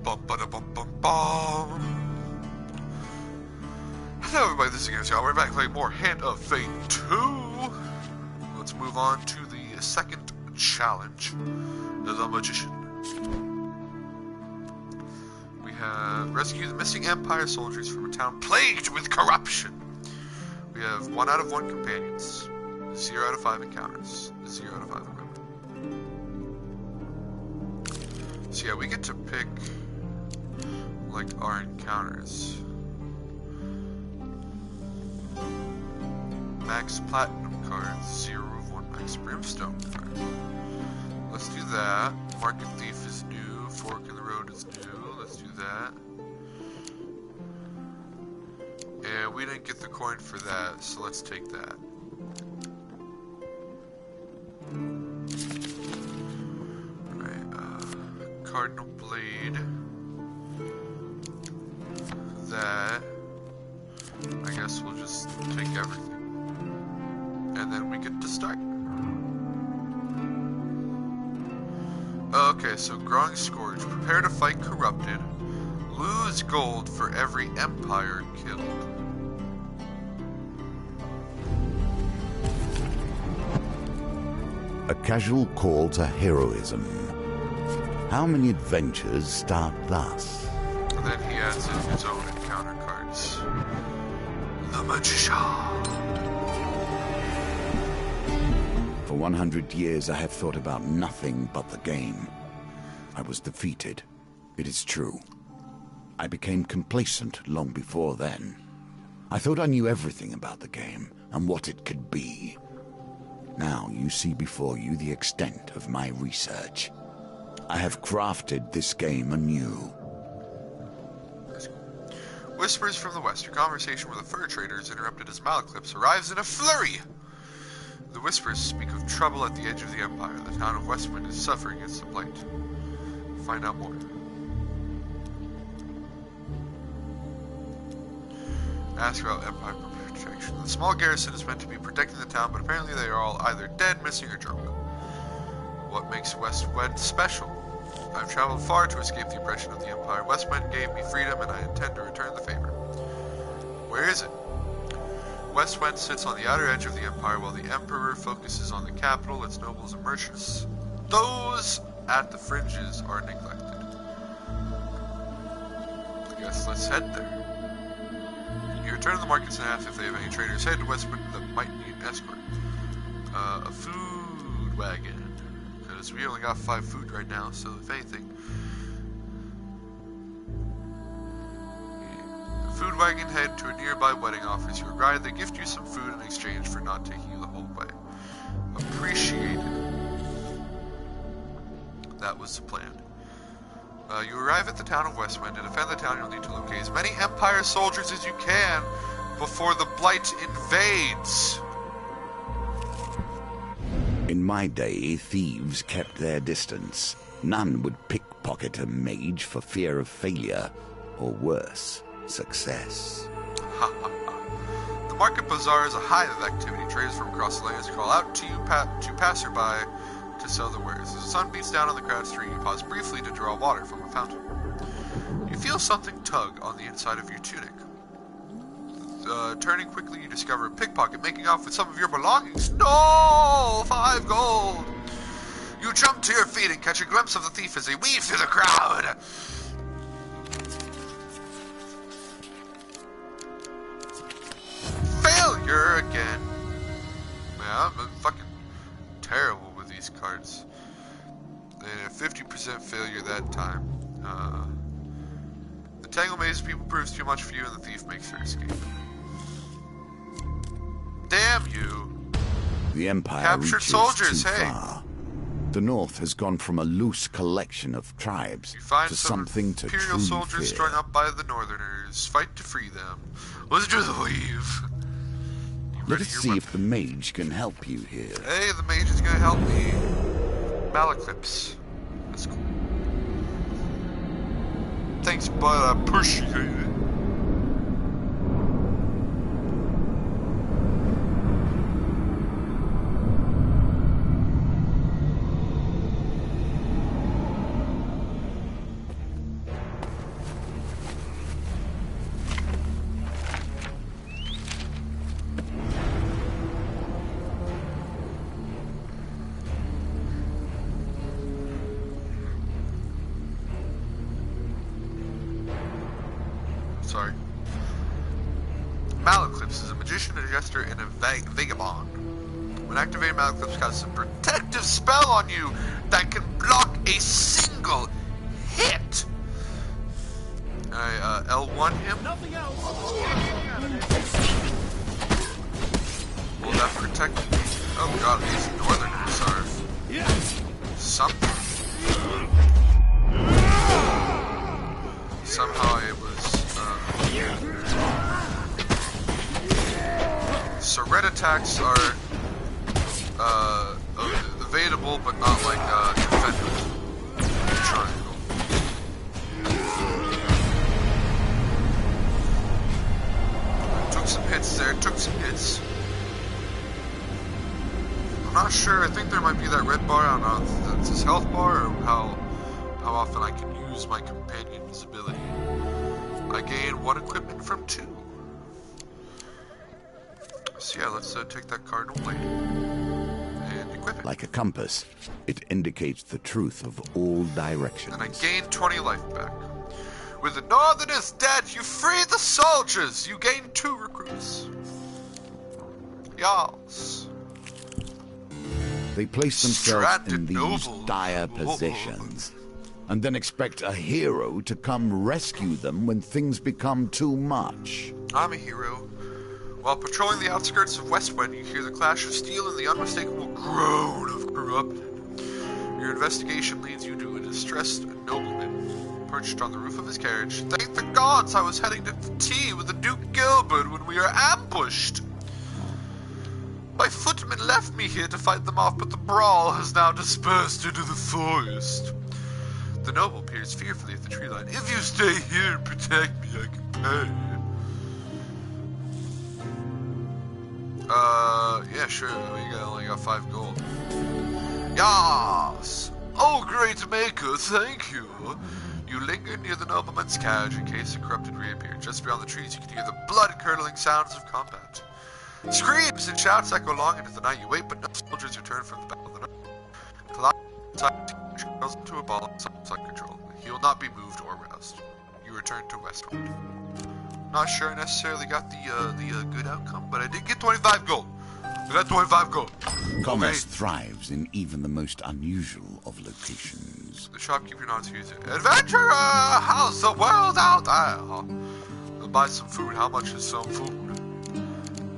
Bum ba da bum bum bum. Hello everybody, this is GamingScot. We're back playing more Hand of Fate 2. Let's move on to the second challenge. The Magician. We have rescued the missing Empire soldiers from a town plagued with corruption. We have 1 out of 1 companions, 0 out of 5 encounters, 0 out of 5 equipment. So yeah, we get to pick like our encounters. Max Platinum cards, 0 of 1 Max Brimstone cards. Let's do that. Market Thief is new, Fork in the Road is new, let's do that. And we didn't get the coin for that, so let's take that. Alright, Cardinal Blade. That. I guess we'll just take everything. And then we get to start. Okay, so Growing Scourge. Prepare to fight corrupted. Lose gold for every empire killed. A casual call to heroism. How many adventures start thus? And then he adds in his own encounter cards. The Magician. For 100 years I have thought about nothing but the game. I was defeated. It is true. I became complacent long before then. I thought I knew everything about the game and what it could be. Now you see before you the extent of my research. I have crafted this game anew. Whispers from the west. Your conversation with a fur trader is interrupted as Malaclips arrives in a flurry. The whispers speak of trouble at the edge of the Empire. The town of Westwind is suffering its blight. Find out more. Ask about Empire protection. The small garrison is meant to be protecting the town, but apparently they are all either dead, missing, or drunk. What makes Westwind special? I've traveled far to escape the oppression of the Empire. Westwind gave me freedom, and I intend to return the favor. Where is it? Westwind sits on the outer edge of the Empire, while the Emperor focuses on the capital, its nobles and merchants. Those at the fringes are neglected. I guess let's head there. You return to the markets and ask if they have any traders headed to Westwind that might need an escort. A food wagon. Because we only got 5 food right now, so if anything. Food wagon head to a nearby wedding offers you a ride. They gift you some food in exchange for not taking you the whole way. Appreciated. That was the plan. You arrive at the town of Westwind. To defend the town, you'll need to locate as many Empire soldiers as you can before the blight invades. In my day, thieves kept their distance. None would pickpocket a mage for fear of failure, or worse, success. The market bazaar is a hive of activity. Traders from across the lands call out to you to passerby to sell their wares. As the sun beats down on the crowded street, you pause briefly to draw water from a fountain. You feel something tug on the inside of your tunic. Turning quickly, you discover a pickpocket making off with some of your belongings. No! 5 gold! You jump to your feet and catch a glimpse of the thief as they weave through the crowd. Failure again. Man, I'm fucking terrible with these cards. And a 50% failure that time. The Tangle Maze of people proves too much for you, and the thief makes her escape. Damn you! The Empire Captured reaches soldiers, too hey! far. The North has gone from a loose collection of tribes You find to some something to Imperial truly soldiers fear. strung up by the Northerners. Fight to free them. Let's do the weave. Let us see if the mage can help you here. Hey, the mage is gonna help me. Malaclips. That's cool. Thanks, but I appreciate it. Sorry. Maleclips is a magician, a jester, and a vagabond. When activated, Maleclips casts a protective spell on you that can block a single hit. I L1 him. Nothing else. Will that protect me? Oh god, these northerners are something. Somehow it was so red attacks are evadable but not like defendable. Triangle. Took some hits there, took some hits. I'm not sure, I think there might be that red bar, I don't know if that's his health bar or how often I can use my companion's ability. I gain 1 equipment from 2. So yeah, let's take that cardinal blade and equip it. Like a compass, it indicates the truth of all directions. And I gain 20 life back. With the Northerners dead, you free the soldiers! You gain 2 recruits. Yes. They place themselves Stranded in these noble. dire positions, and then expect a hero to come rescue them when things become too much. I'm a hero. While patrolling the outskirts of Westwind, you hear the clash of steel and the unmistakable groan of corrupted. Your investigation leads you to a distressed nobleman, perched on the roof of his carriage. Thank the gods I was heading to tea with the Duke Gilbert when we were ambushed! My footmen left me here to fight them off, but the brawl has now dispersed into the forest. The noble peers fearfully at the tree line. If you stay here and protect me, I can pay. Yeah, sure, we only got 5 gold. Yas! Oh, great maker, thank you! You linger near the nobleman's carriage in case the corrupted reappear. Just beyond the trees, you can hear the blood-curdling sounds of combat. Screams and shouts echo long into the night. You wait, but no soldiers return from the battle of the night. Clyde goes into a ball inside control. He will not be moved or roused. You return to Westwind. Not sure I necessarily got the good outcome, but I did get 25 gold. I got 25 gold. Commerce thrives in even the most unusual of locations. The shopkeeper nods to use it. Adventurer, how's the world out there? We'll buy some food. How much is some food?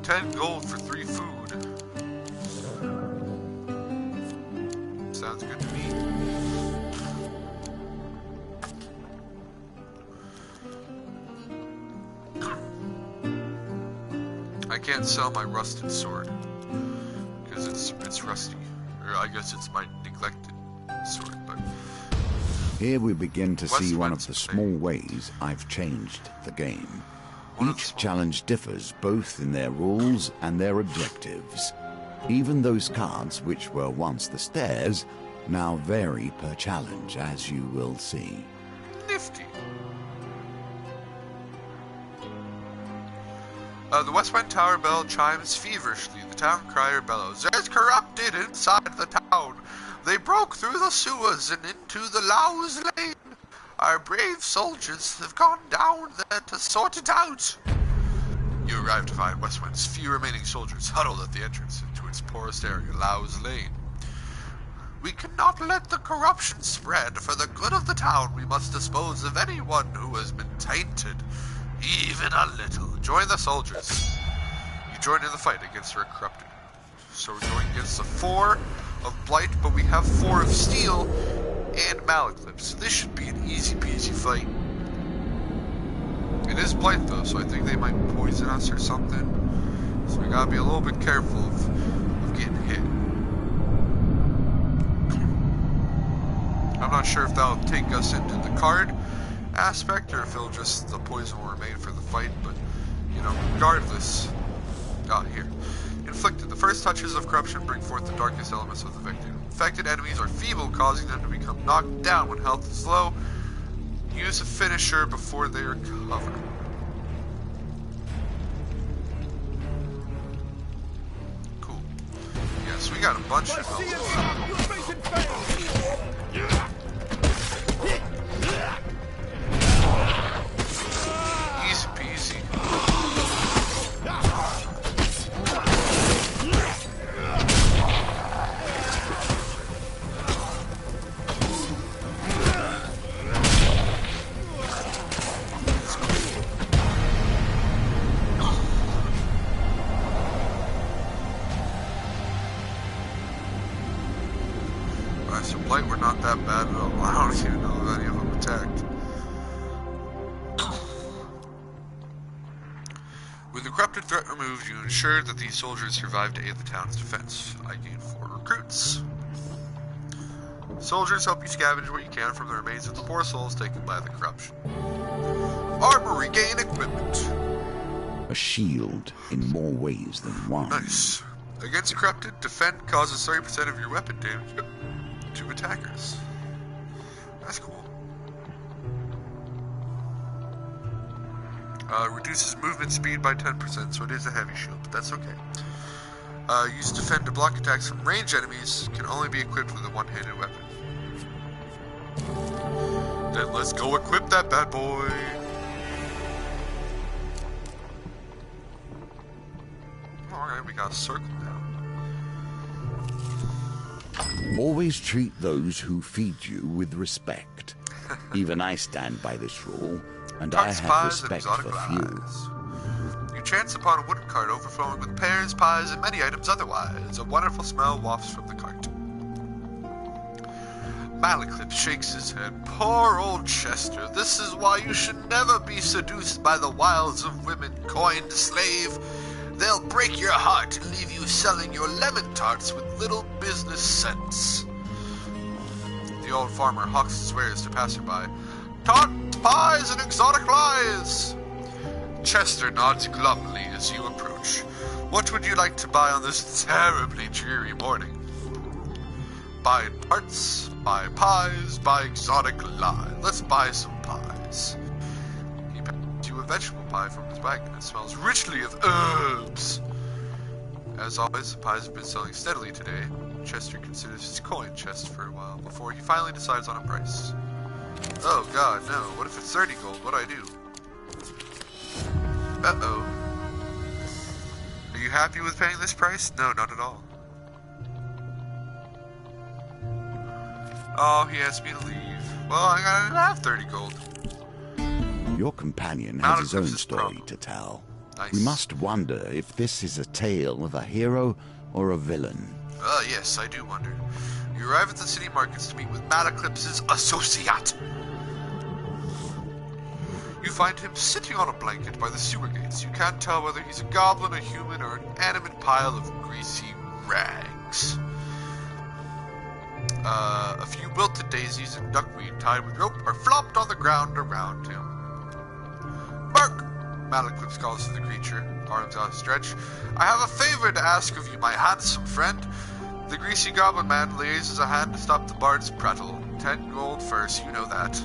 10 gold for 3 food. Sounds good to me. I can't sell my rusted sword because it's rusty, or I guess it's my neglected sword. But here we begin to see one of the Westwind's small ways I've changed the game. One of the Each small- challenge differs both in their rules and their objectives. Even those cards which were once the stairs now vary per challenge, as you will see. Nifty. The Westwind Tower bell chimes feverishly. The town crier bellows. There's corrupted inside the town. They broke through the sewers and into the Lows Lane. Our brave soldiers have gone down there to sort it out. You arrive to find Westwind's few remaining soldiers huddled at the entrance into its poorest area, Lows Lane. We cannot let the corruption spread. For the good of the town, we must dispose of anyone who has been tainted, even a little. Join the soldiers. You join in the fight against the corrupted. So we're going against the 4 of Blight, but we have 4 of Steel and Maleclips. So this should be an easy peasy fight. It is Blight though, so I think they might poison us or something. So we gotta be a little bit careful of getting hit. I'm not sure if that'll take us into the card aspect or if it'll just, the poison will remain for the fight, but you know, regardless. Here. Inflicted. The first touches of corruption bring forth the darkest elements of the victim. Infected enemies are feeble, causing them to become knocked down when health is low. Use a finisher before they recover. Cool. Yeah, so we got a bunch of health. Easy blight were not that bad at all. I don't even know if any of them attacked. With the corrupted threat removed, you ensured that these soldiers survived to aid the town's defense. I gained 4 recruits. Soldiers help you scavenge what you can from the remains of the poor souls taken by the corruption. Armory gain equipment. A shield in more ways than one. Nice. Against corrupted, defend causes 30% of your weapon damage to attackers. That's cool. Reduces movement speed by 10%, so it is a heavy shield, but that's okay. Use defend to block attacks from ranged enemies, can only be equipped with a one-handed weapon. Then let's go equip that bad boy. Alright, we got a circle now. Always treat those who feed you with respect. Even I stand by this rule, and I have respect for few. You chance upon a wooden cart overflowing with pears, pies, and many items otherwise. A wonderful smell wafts from the cart. Malaclip shakes his head. Poor old Chester, this is why you should never be seduced by the wiles of women coined slave. They'll break your heart and leave you selling your lemon tarts with little business sense. The old farmer hawks his wares to passerby. Tarts, pies, and exotic lies! Chester nods glumly as you approach. What would you like to buy on this terribly dreary morning? Buy tarts, buy pies, buy exotic lies. Let's buy some pies. He passes you a vegetable pie from his wagon that smells richly of herbs. As always, the pies have been selling steadily today. Chester considers his coin chest for a while before he finally decides on a price. Oh god, no. What if it's 30 gold? What'd I do? Uh-oh. Are you happy with paying this price? No, not at all. Oh, he asked me to leave. Well, I gotta have 30 gold. Your companion has his own story to tell. Nice. We must wonder if this is a tale of a hero or a villain. Yes, I do wonder. You arrive at the city markets to meet with Malaclips's associate. You find him sitting on a blanket by the sewer gates. You can't tell whether he's a goblin, a human, or an animate pile of greasy rags. A few wilted daisies and duckweed tied with rope are flopped on the ground around him. Bark! Malaclips calls to the creature, arms outstretched. I have a favor to ask of you, my handsome friend. The greasy goblin man raises a hand to stop the bard's prattle. 10 gold first, you know that.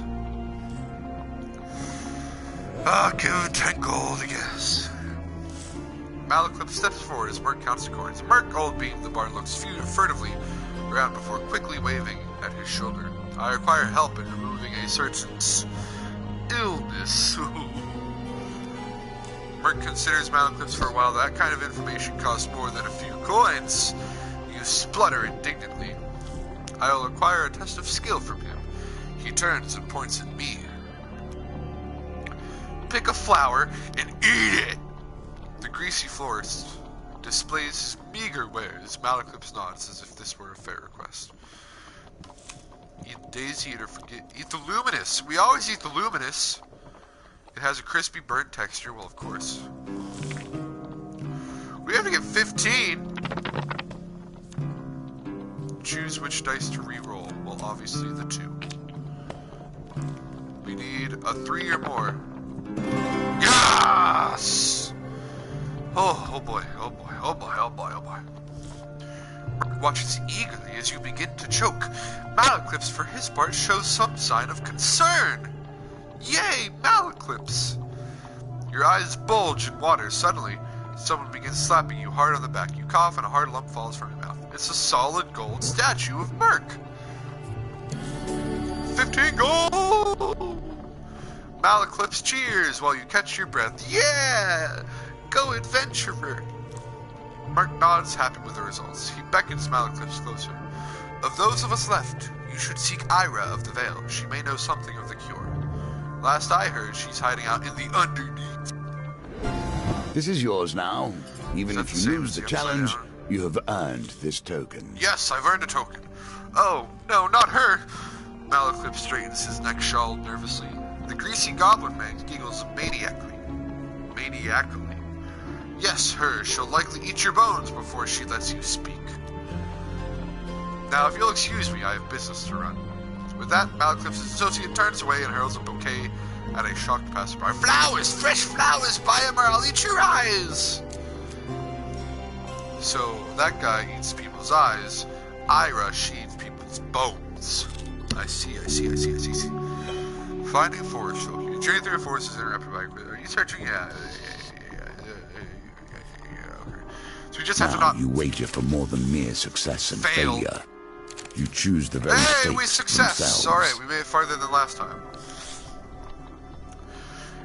Give him 10 gold, I guess. Malaclip steps forward as Merc counts the coins. Merc, old beam, the bard looks furtively around before quickly waving at his shoulder. I require help in removing a certain illness. Merc considers Malaclips for a while. That kind of information costs more than a few coins. You splutter indignantly. I will require a test of skill from him. He turns and points at me. Pick a flower and eat it! The greasy florist displays his meager wares. Malaclips nods as if this were a fair request. Eat the daisy or forget. Eat the luminous! We always eat the luminous! It has a crispy burnt texture, well of course. We have to get 15! Choose which dice to re-roll. Well, obviously the 2. We need a 3 or more. Yes! Oh boy, oh boy, oh boy, oh boy, oh boy. Merc watches eagerly as you begin to choke. Malaclips, for his part, shows some sign of concern. Yay, Malaclips! Your eyes bulge in water. Suddenly, someone begins slapping you hard on the back. You cough and a hard lump falls from your mouth. It's a solid gold statue of Merc. 15 gold! Malaclips cheers while you catch your breath. Yeah! Go adventurer! Merc nods, happy with the results. He beckons Malaclips closer. Of those of us left, you should seek Ira of the Vale. She may know something of the cure. Last I heard, she's hiding out in the underneath. This is yours now. Even if you lose the challenge, you have earned this token. Yes, I've earned a token. Oh, no, not her! Malaclip straightens his neck shawl nervously. The greasy goblin man giggles maniacally. Maniacally. Yes, her. She'll likely eat your bones before she lets you speak. Now, if you'll excuse me, I have business to run. With that, Malaclip's associate turns away and hurls a bouquet at a shocked passerby. Flowers! Fresh flowers! Buy 'em or I'll eat your eyes! So, that guy eats people's eyes. Ira, she eats people's bones. I see. Finding forest soldier. Your journey through a forest is interrupted by... Are you searching? Yeah, okay. So we just have to not... You wager for more than mere success and fail. failure. You choose the very Hey, fates we success! themselves. Alright, we made it farther than last time.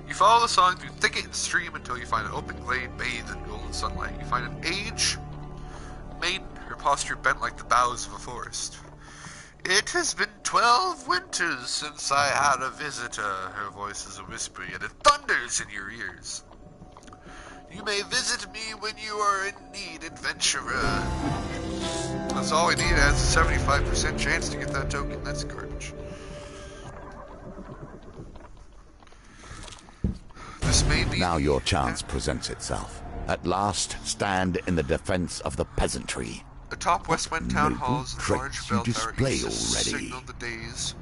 You follow the song through thicket and stream until you find an open glade bathed in golden sunlight. You find an aged maiden, her posture bent like the boughs of a forest. It has been 12 winters since I had a visitor. Her voice is a whisper, yet it thunders in your ears. You may visit me when you are in need, adventurer. That's all we need. It has a 75% chance to get that token. That's garbage. This may be... Now your chance presents itself. At last, stand in the defense of the peasantry. Atop Westwind Town Hall's large bell tower display exists to already. signal the day's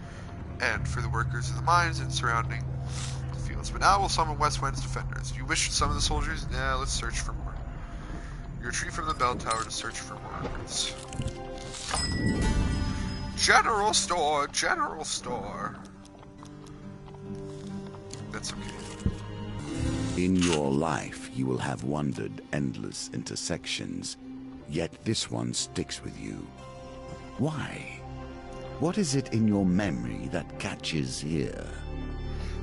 end for the workers of the mines and surrounding fields. But now we'll summon Westwind's defenders. You wish to summon the soldiers? Nah, let's search for more. You retreat from the bell tower to search for more workers. General store, general store. That's okay. In your life, you will have wandered endless intersections, yet this one sticks with you. Why? What is it in your memory that catches here?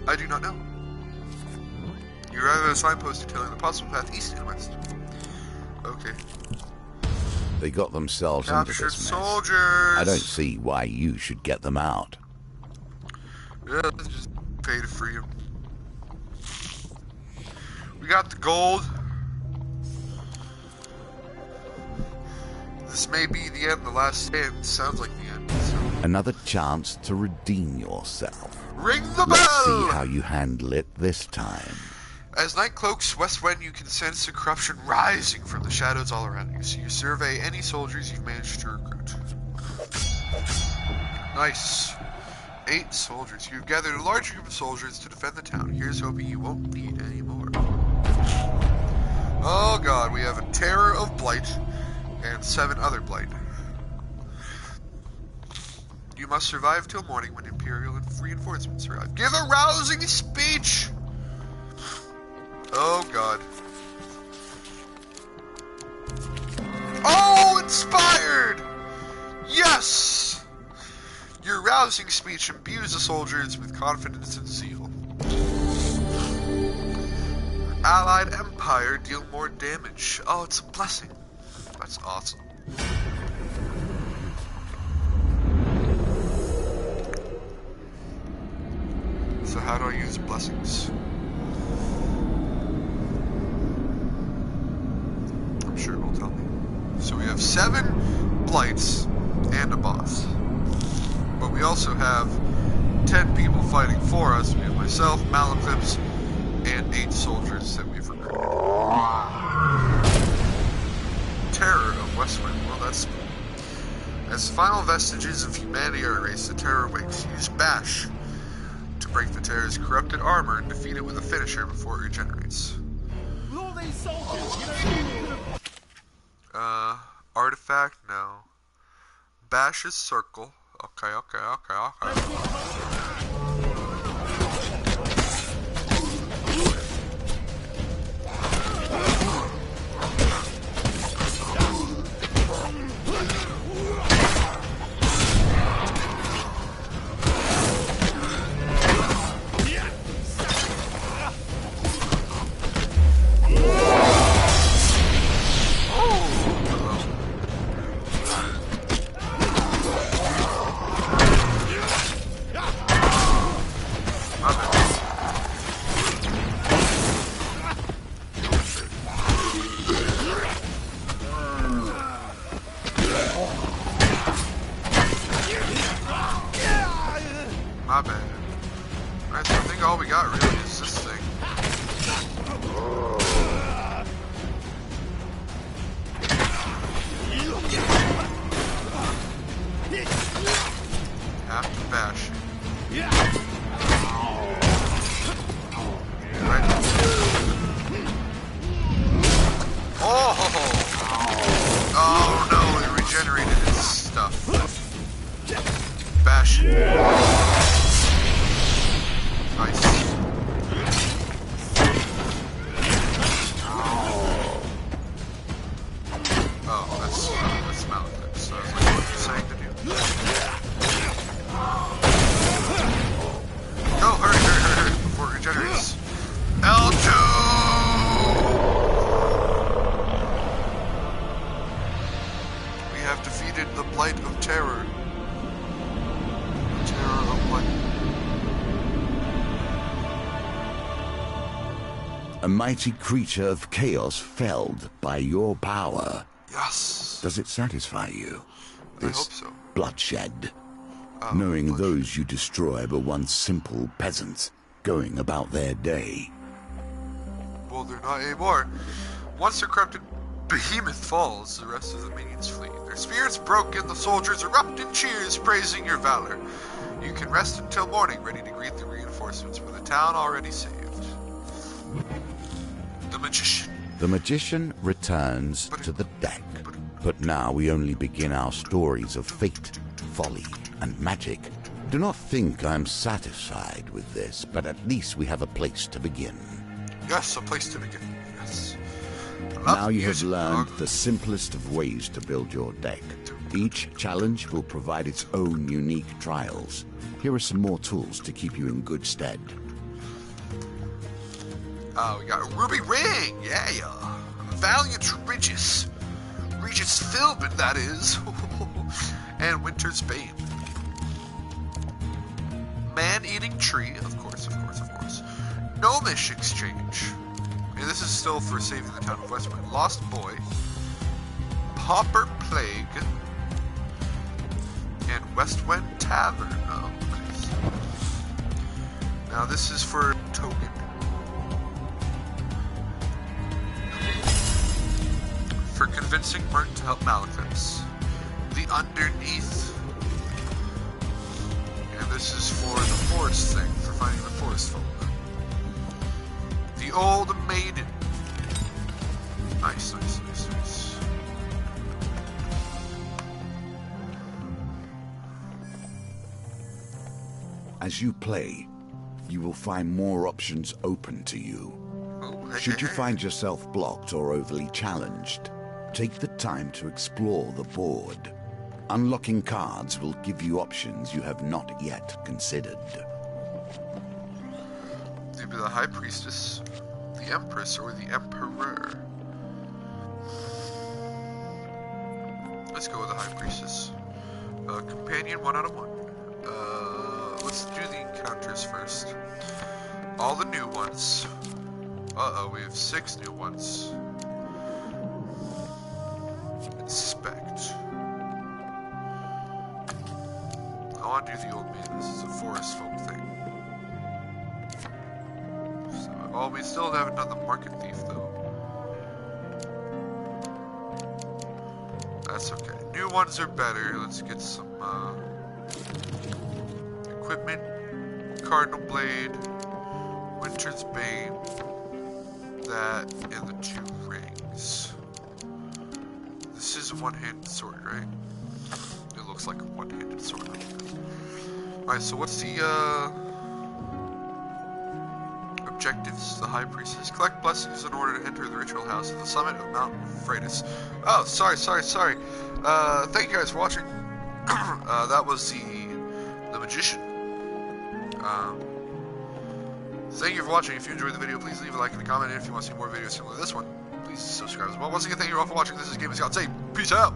I do not know. You arrive at a signpost detailing the possible path east and west. Okay. They got themselves into Captured this mess. soldiers! I don't see why you should get them out. Yeah, let's just pay to free them. We got the gold. This may be the end, the last stand. Sounds like the end. So. Another chance to redeem yourself. Ring the bell! Let's see how you handle it this time. As night cloaks Westwind, you can sense the corruption rising from the shadows all around you, so you survey any soldiers you've managed to recruit. Nice. 8 soldiers. You've gathered a large group of soldiers to defend the town. Here's hoping you won't need any more. Oh god, we have a Terror of Blight and 7 other Blight. You must survive till morning when Imperial and reinforcements arrive. Give a rousing speech! Oh god. Oh, inspired! Yes! Your rousing speech imbues the soldiers with confidence and zeal. Allied Empire deal more damage. Oh, it's a blessing. That's awesome. So how do I use blessings? I'm sure it will tell me. So we have 7 blights and a boss. But we also have 10 people fighting for us. We have myself, Malaclips, and 8 soldiers that we've recruited. Terror of Westwind. Well, that's... As final vestiges of humanity are erased, the Terror awakes. Use Bash to break the Terror's corrupted armor and defeat it with a finisher before it regenerates. Artifact? No. Bash's circle. Okay. Alright, so I think all we got really is this thing. Have to bash. Right. Oh no, it regenerated its stuff. Bash. Nice. Oh, that's Malekith. So I was like, what are you saying to do? Go, hurry, before it regenerates. L2! We have defeated the Blight of Terror. The Terror of Blight. A mighty creature of chaos felled by your power. Yes. Does it satisfy you? I hope so. Bloodshed. Oh, Knowing bloodshed. those you destroy were once simple peasants, going about their day. Well, they're not anymore. Once the corrupted behemoth falls, the rest of the minions flee. Their spirits broken, the soldiers erupt in cheers, praising your valor. You can rest until morning, ready to greet the reinforcements with the town already saved. The Magician. The magician returns to the deck. But now we only begin our stories of fate, folly, and magic. Do not think I'm satisfied with this, but at least we have a place to begin. Yes, a place to begin. Yes. Now you have learned the simplest of ways to build your deck. Each challenge will provide its own unique trials. Here are some more tools to keep you in good stead. We got a ruby ring, yeah. Valiant Regis. Regis Philbin, that is. And Winter's Bane. Man-eating tree, of course. Gnomish exchange. And this is still for saving the town of Westwood. Lost Boy. Pauper Plague. And Westwind Tavern. Oh, nice. Now this is for token. For convincing Mert to help Malekith. The Underneath. And this is for the forest thing, for finding the forest folk. The Old Maiden. Nice. As you play, you will find more options open to you. Should you find yourself blocked or overly challenged, take the time to explore the board. Unlocking cards will give you options you have not yet considered. Maybe the High Priestess, the Empress, or the Emperor. Let's go with the High Priestess. Companion 1 out of 1. Let's do the encounters first. All the new ones. Uh-oh, we have 6 new ones. Inspect. I want to do the Old Maiden. This is a forest folk thing. So, well, we still haven't done the Market Thief, though. That's okay. New ones are better. Let's get some, equipment. Cardinal Blade. Winter's Bane. That, and the 2 rings. This is a one-handed sword, right? It looks like a one-handed sword. Alright, so what's the, objectives? The High Priestess. Collect blessings in order to enter the ritual house at the summit of Mount Freitas. Oh, sorry. Thank you guys for watching. That was the Magician. Thank you for watching. If you enjoyed the video, please leave a like and a comment. And if you want to see more videos similar to this one, please subscribe as well. Once again, thank you all for watching. This is GamingScot. Say, peace out.